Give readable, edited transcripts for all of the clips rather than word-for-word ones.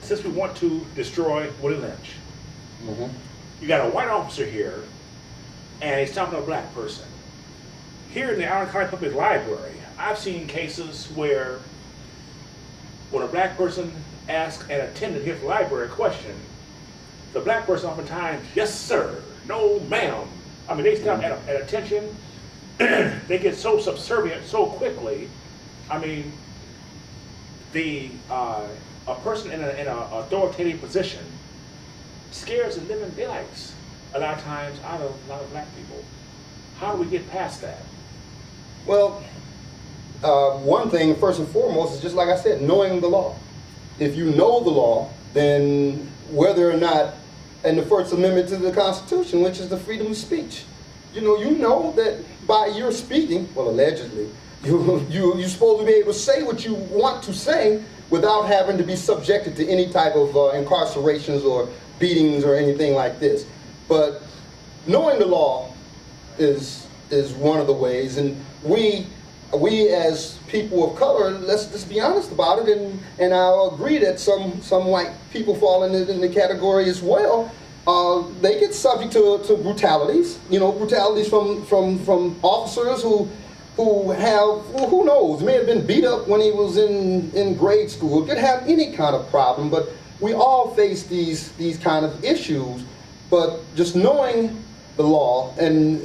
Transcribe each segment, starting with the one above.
since we want to destroy Willie Lynch, you got a white officer here, and he's talking to a black person. Here in the Allen County Public Library, I've seen cases where when a black person asks an attendant here at the library a question, the black person oftentimes, yes sir, no ma'am. I mean, they stop at attention. They get so subservient so quickly. I mean, a person in an authoritative position scares the living daylights a lot of times out of a lot of black people. How do we get past that? Well, one thing, first and foremost, is just like I said, knowing the law. If you know the law, then whether or not, and the First Amendment to the Constitution, which is the freedom of speech, you know that by your speaking, well, allegedly, you're supposed to be able to say what you want to say without having to be subjected to any type of incarcerations or beatings or anything like this. But knowing the law is one of the ways, and we as people of color, let's just be honest about it, and I'll agree that some white people fall in the category as well. They get subject to brutalities, brutalities from officers who have, well, who knows, may have been beat up when he was in grade school, could have any kind of problem, but we all face these kind of issues. But just knowing the law and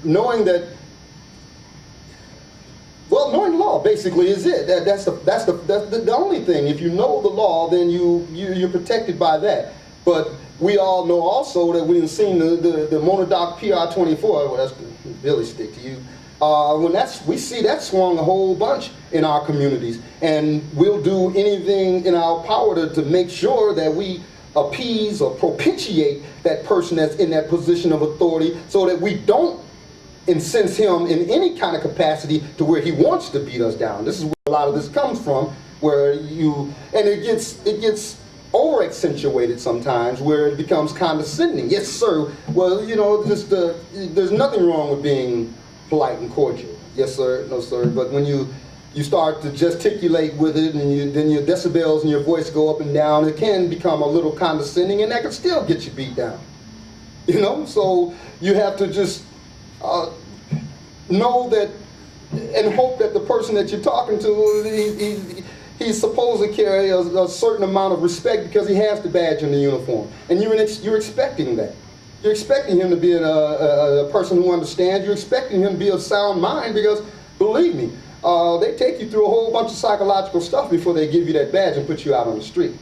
knowing that, well, knowing the law basically is it. That's the only thing. If you know the law, then you're protected by that. But we all know also that we've seen the Monodoc PR-24. Well, that's the Billy stick to you. We see that swung a whole bunch in our communities, and we'll do anything in our power to make sure that we appease or propitiate that person that's in that position of authority, so that we don't incense him in any kind of capacity to where he wants to beat us down. This is where a lot of this comes from, where it gets over accentuated sometimes, where it becomes condescending. Yes, sir. Well, there's nothing wrong with being polite and cordial. Yes, sir. No, sir. But when you start to gesticulate with it, and then your decibels and your voice go up and down, it can become a little condescending, and that can still get you beat down. So you have to just know that and hope that the person that you're talking to, he's supposed to carry a certain amount of respect because he has the badge and the uniform, and you're expecting that. You're expecting him to be a person who understands. You're expecting him to be of sound mind, because, believe me, they take you through a whole bunch of psychological stuff before they give you that badge and put you out on the street.